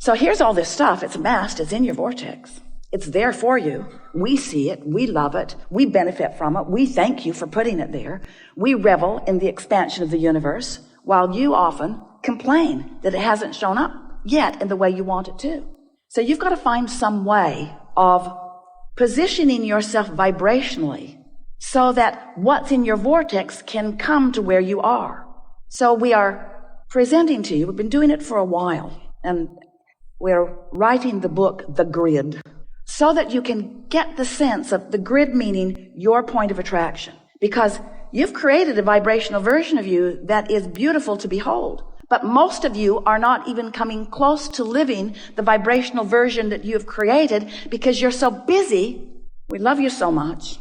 So here's all this stuff. It's amassed. It's in your vortex. It's there for you. We see it. We love it. We benefit from it. We thank you for putting it there. We revel in the expansion of the universe, while you often complain that it hasn't shown up yet in the way you want it to. So you've got to find some way of positioning yourself vibrationally so that what's in your vortex can come to where you are. So we are presenting to you, we've been doing it for a while, and we're writing the book, The Grid, so that you can get the sense of the grid meaning your point of attraction. Because you've created a vibrational version of you that is beautiful to behold. But most of you are not even coming close to living the vibrational version that you have created because you're so busy, we love you so much,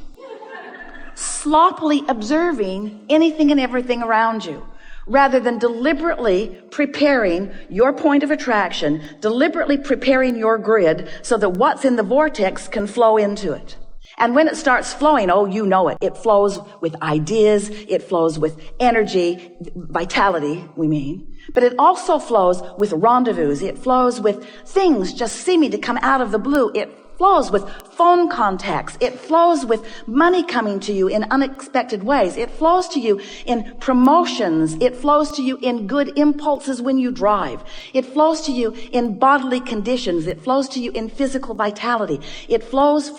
sloppily observing anything and everything around you, rather than deliberately preparing your point of attraction, deliberately preparing your grid so that what's in the vortex can flow into it. And when it starts flowing, oh, you know it. It flows with ideas. It flows with energy, vitality, we mean. But it also flows with rendezvous. It flows with things just seeming to come out of the blue. It flows with phone contacts. It flows with money coming to you in unexpected ways. It flows to you in promotions. It flows to you in good impulses when you drive. It flows to you in bodily conditions. It flows to you in physical vitality. It flows.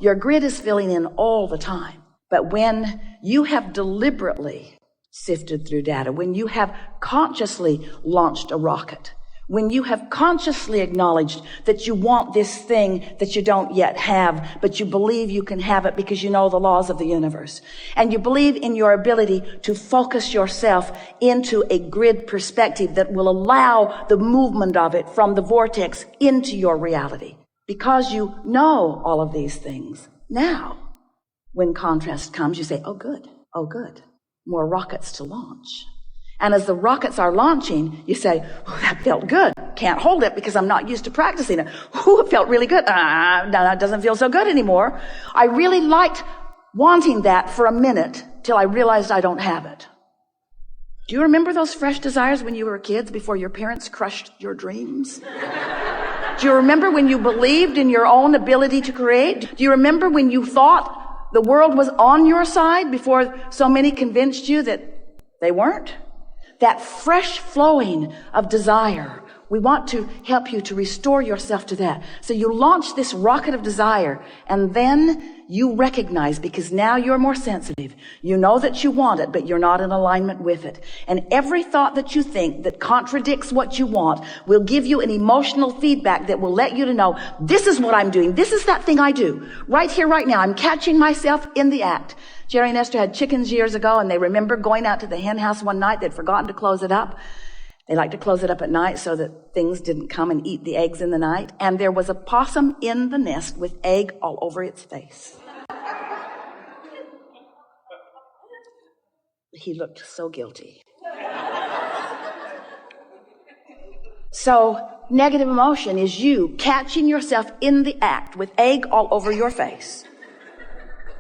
Your grid is filling in all the time. But when you have deliberately sifted through data, when you have consciously launched a rocket, when you have consciously acknowledged that you want this thing that you don't yet have, but you believe you can have it because you know the laws of the universe, and you believe in your ability to focus yourself into a grid perspective that will allow the movement of it from the vortex into your reality, because you know all of these things. Now, when contrast comes, you say, oh good, more rockets to launch. And as the rockets are launching, you say, oh, that felt good. Can't hold it because I'm not used to practicing it. Oh, it felt really good. No, it doesn't feel so good anymore. I really liked wanting that for a minute till I realized I don't have it. Do you remember those fresh desires when you were kids before your parents crushed your dreams? Do you remember when you believed in your own ability to create? Do you remember when you thought the world was on your side before so many convinced you that they weren't? That fresh flowing of desire. We want to help you to restore yourself to that. So you launch this rocket of desire, and then you recognize, because now you're more sensitive. You know that you want it, but you're not in alignment with it. And every thought that you think that contradicts what you want will give you an emotional feedback that will let you to know, this is what I'm doing. This is that thing I do. Right here, right now. I'm catching myself in the act. Jerry and Esther had chickens years ago, and they remember going out to the hen house one night. They'd forgotten to close it up. They liked to close it up at night so that things didn't come and eat the eggs in the night. And there was a possum in the nest with egg all over its face. He looked so guilty. So negative emotion is you catching yourself in the act with egg all over your face.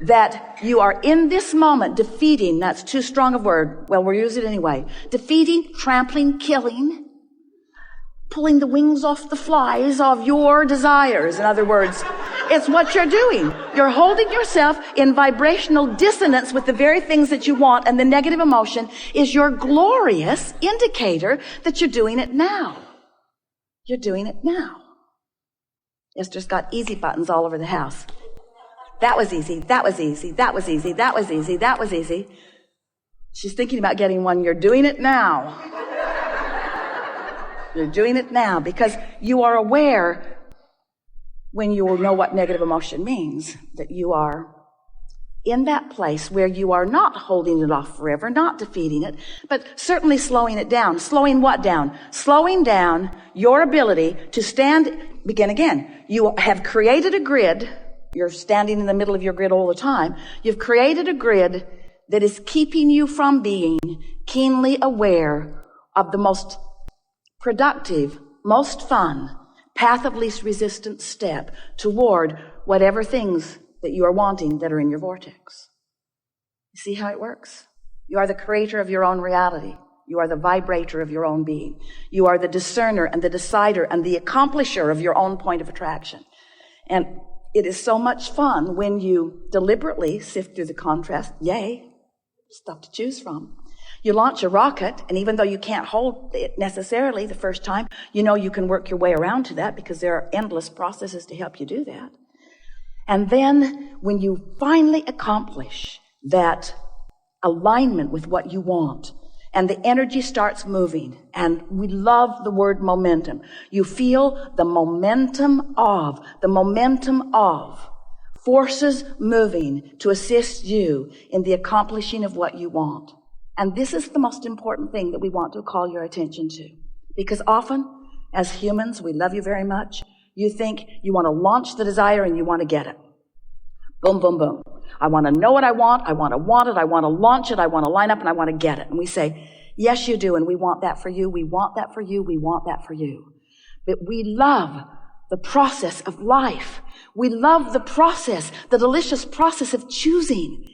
That you are in this moment defeating, that's too strong a word, well, we'll use it anyway, defeating, trampling, killing, pulling the wings off the flies of your desires. In other words, it's what you're doing. You're holding yourself in vibrational dissonance with the very things that you want, and the negative emotion is your glorious indicator that you're doing it now. You're doing it now. Esther's got easy buttons all over the house. That was easy. That was easy. That was easy. That was easy. That was easy. She's thinking about getting one. You're doing it now. You're doing it now because you are aware, when you know what negative emotion means, that you are in that place where you are not holding it off forever, not defeating it, but certainly slowing it down. Slowing what down? Slowing down your ability to stand, begin again. You have created a grid. You're standing in the middle of your grid all the time. You've created a grid that is keeping you from being keenly aware of the most productive, most fun, path of least resistance step toward whatever things that you are wanting that are in your vortex. You see how it works? You are the creator of your own reality. You are the vibrator of your own being. You are the discerner and the decider and the accomplisher of your own point of attraction. And it is so much fun when you deliberately sift through the contrast. Yay, stuff to choose from. You launch a rocket, and even though you can't hold it necessarily the first time, you know you can work your way around to that because there are endless processes to help you do that. And then when you finally accomplish that alignment with what you want, and the energy starts moving, and we love the word momentum. You feel the momentum of forces moving to assist you in the accomplishing of what you want. And this is the most important thing that we want to call your attention to. Because often, as humans, we love you very much. You think you want to launch the desire and you want to get it. Boom, boom, boom. I want to know what I want it, I want to launch it, I want to line up, and I want to get it. And we say, yes, you do, and we want that for you, we want that for you, we want that for you. But we love the process of life. We love the process, the delicious process of choosing,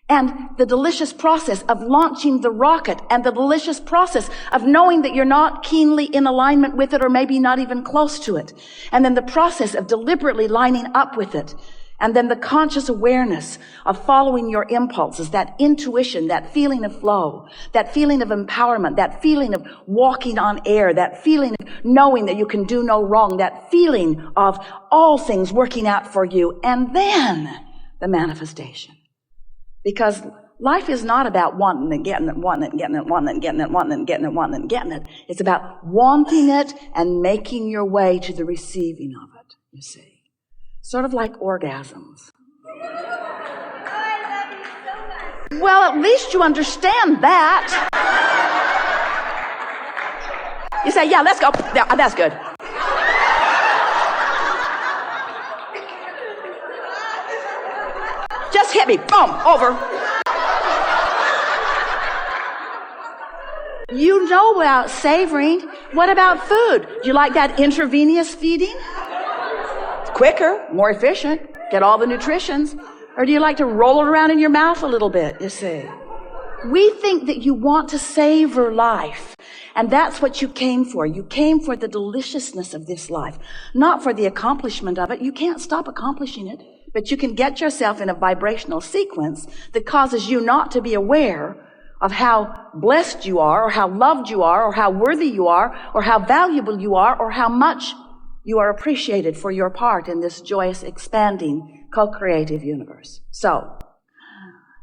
and the delicious process of launching the rocket, and the delicious process of knowing that you're not keenly in alignment with it, or maybe not even close to it. And then the process of deliberately lining up with it. And then the conscious awareness of following your impulses, that intuition, that feeling of flow, that feeling of empowerment, that feeling of walking on air, that feeling of knowing that you can do no wrong, that feeling of all things working out for you, and then the manifestation. Because life is not about wanting and getting it, wanting and getting it, wanting and getting it, wanting and getting it, wanting and getting it. It's about wanting it and making your way to the receiving of it, you see. Sort of like orgasms. Well, at least you understand that. You say, yeah, let's go. Yeah, that's good. Just hit me. Boom. Over. You know about savoring. What about food? Do you like that intravenous feeding? Quicker, more efficient, get all the nutritions. Or do you like to roll it around in your mouth a little bit, you see? We think that you want to savor life, and that's what you came for. You came for the deliciousness of this life, not for the accomplishment of it. You can't stop accomplishing it, but you can get yourself in a vibrational sequence that causes you not to be aware of how blessed you are, or how loved you are, or how worthy you are, or how valuable you are, or how much you are appreciated for your part in this joyous, expanding, co-creative universe. So,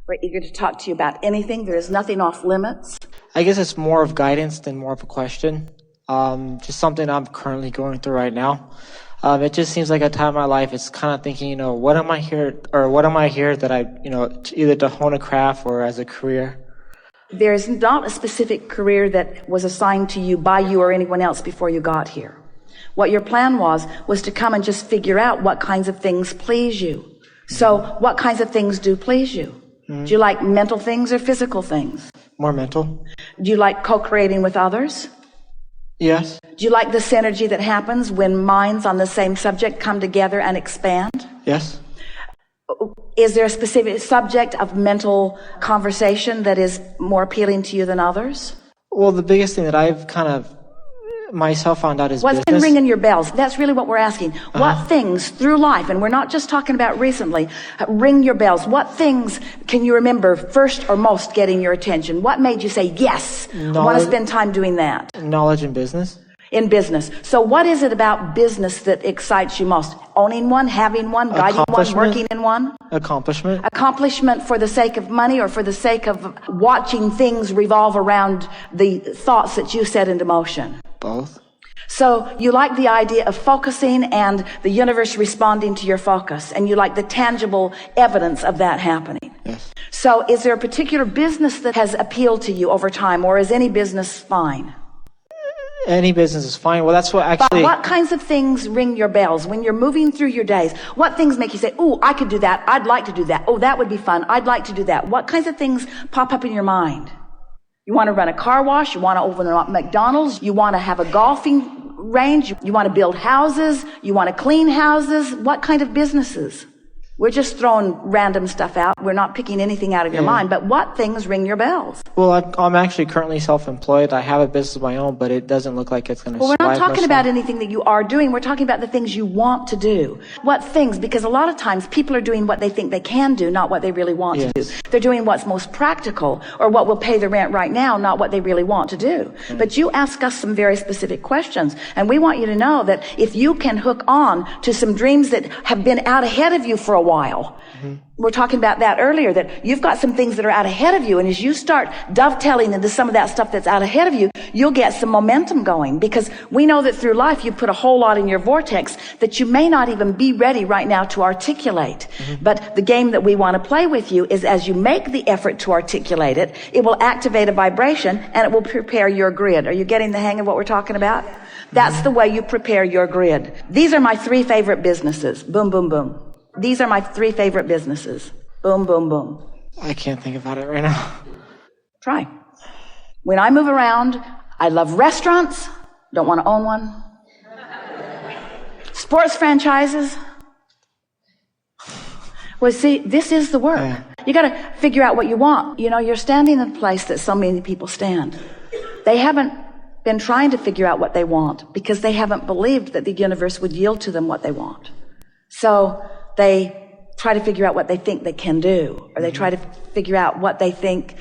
we're eager to talk to you about anything. There is nothing off limits. I guess it's more of guidance than more of a question. Just something I'm currently going through right now. It just seems like a time in my life, it's kind of thinking, what am I here that I, either to hone a craft or as a career? There's not a specific career that was assigned to you by you or anyone else before you got here. What your plan was to come and just figure out what kinds of things please you. So what kinds of things do please you? Mm-hmm. Do you like mental things or physical things? More mental. Do you like co-creating with others? Yes. Do you like the synergy that happens when minds on the same subject come together and expand? Yes. Is there a specific subject of mental conversation that is more appealing to you than others? Well, the biggest thing that I've kind of myself found out is what's business. Been ringing your bells? That's really what we're asking. What things through life, and we're not just talking about recently, ring your bells? What things can you remember first or most getting your attention? What made you say, yes, I want to spend time doing that? Knowledge in business. In business. So what is it about business that excites you most? Owning one, having one, guiding one, working in one? Accomplishment. Accomplishment for the sake of money, or for the sake of watching things revolve around the thoughts that you set into motion? Both. So you like the idea of focusing and the universe responding to your focus, and you like the tangible evidence of that happening. Yes. So is there a particular business that has appealed to you over time, or is any business fine? Any business is fine. Well, that's what actually... But what kinds of things ring your bells when you're moving through your days? What things make you say, oh, I could do that. I'd like to do that. Oh, that would be fun. I'd like to do that. What kinds of things pop up in your mind? You want to run a car wash. You want to open a McDonald's. You want to have a golfing range. You want to build houses. You want to clean houses. What kind of businesses? We're just throwing random stuff out. We're not picking anything out of your mind. But what things ring your bells? Well, I'm actually currently self-employed. I have a business of my own, but it doesn't look like it's going to survive. Well, we're not talking about anything that you are doing. We're talking about the things you want to do. What things? Because a lot of times people are doing what they think they can do, not what they really want to do. They're doing what's most practical or what will pay the rent right now, not what they really want to do. But you ask us some very specific questions, and we want you to know that if you can hook on to some dreams that have been out ahead of you for a while, we're talking about that earlier, that you've got some things that are out ahead of you, and as you start dovetailing into some of that stuff that's out ahead of you, you'll get some momentum going, because we know that through life you put a whole lot in your vortex that you may not even be ready right now to articulate. But the game that we want to play with you is, as you make the effort to articulate it, it will activate a vibration and it will prepare your grid. Are you getting the hang of what we're talking about? That's the way you prepare your grid. These are my 3 favorite businesses. Boom, boom, boom. These are my 3 favorite businesses. Boom, boom, boom. I can't think about it right now. Try. When I move around, I love restaurants. Don't want to own one. Sports franchises. Well, see, this is the work. You got to figure out what you want. You know, you're standing in a place that so many people stand. They haven't been trying to figure out what they want because they haven't believed that the universe would yield to them what they want. So they try to figure out what they think they can do, or they try to figure out what they think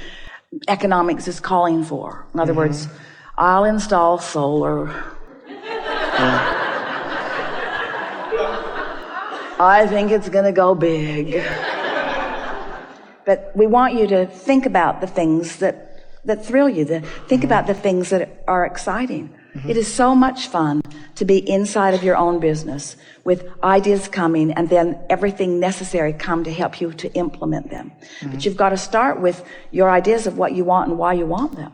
economics is calling for. In other words, I'll install solar. I think it's going to go big. But we want you to think about the things that thrill you, think about the things that are exciting. It is so much fun to be inside of your own business with ideas coming and then everything necessary come to help you to implement them. But you've got to start with your ideas of what you want and why you want them.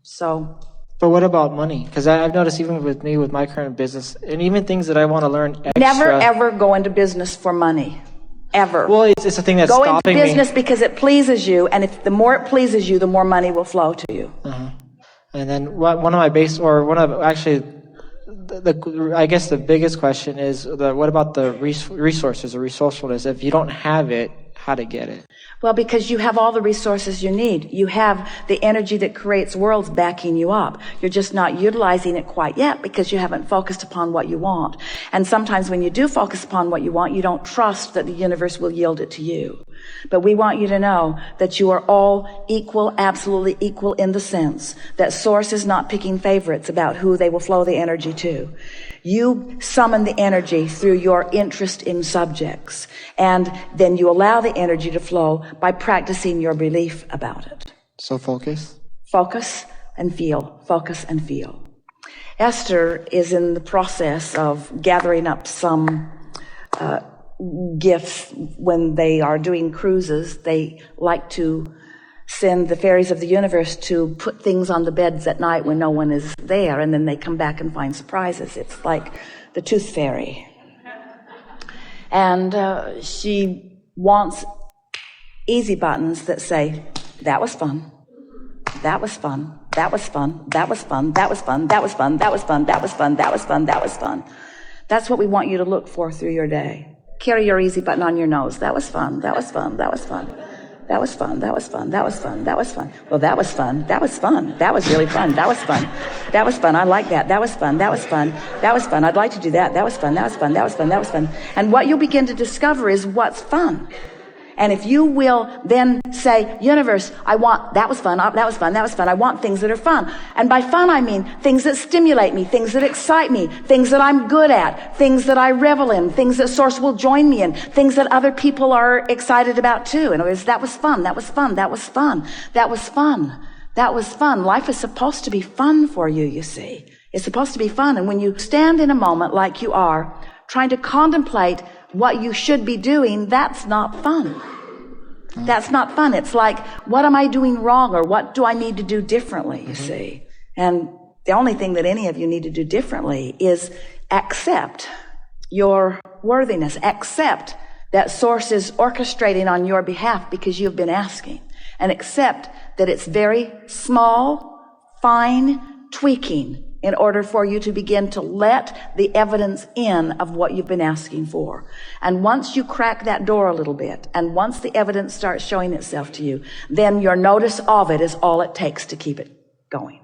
So. But what about money? Because I've noticed even with me, with my current business, and even things that I want to learn extra. Never, ever go into business for money. Ever. Well, it's a thing that's stopping me. Go into business because it pleases you, and if the more it pleases you, the more money will flow to you. And then I guess the biggest question is, what about the resources or resourcefulness? If you don't have it, how to get it? Well, because you have all the resources you need. You have the energy that creates worlds backing you up. You're just not utilizing it quite yet because you haven't focused upon what you want. And sometimes when you do focus upon what you want, you don't trust that the universe will yield it to you. But we want you to know that you are all equal, absolutely equal, in the sense that Source is not picking favorites about who they will flow the energy to. You summon the energy through your interest in subjects, and then you allow the energy to flow by practicing your belief about it. So focus? Focus and feel. Focus and feel. Esther is in the process of gathering up some gifts. When they are doing cruises, they like to send the fairies of the universe to put things on the beds at night when no one is there, and then they come back and find surprises. It's like the tooth fairy. And she wants easy buttons that say, that was fun, that was fun, that was fun, that was fun, that was fun, that was fun, that was fun, that was fun, that was fun, that was fun. That's what we want you to look for through your day. Carry your easy button on your nose. That was fun, that was fun, that was fun. That was fun, that was fun, that was fun, that was fun. Well, that was fun, that was fun, that was really fun, that was fun. That was fun, I like that, that was fun, that was fun, that was fun, I'd like to do that, that was fun, that was fun, that was fun, that was fun. And what you'll begin to discover is what's fun. And if you will then say, universe, I want, that was fun, that was fun, that was fun. I want things that are fun. And by fun, I mean things that stimulate me, things that excite me, things that I'm good at, things that I revel in, things that Source will join me in, things that other people are excited about too. In other words, that was fun, that was fun, that was fun, that was fun, that was fun. Life is supposed to be fun for you, you see. It's supposed to be fun. And when you stand in a moment like you are, trying to contemplate what you should be doing, that's not fun. That's not fun. It's like, what am I doing wrong, or what do I need to do differently, you see? And the only thing that any of you need to do differently is accept your worthiness. Accept that Source is orchestrating on your behalf because you've been asking. And accept that it's very small, fine tweaking in order for you to begin to let the evidence in of what you've been asking for. And once you crack that door a little bit, and once the evidence starts showing itself to you, then your notice of it is all it takes to keep it going.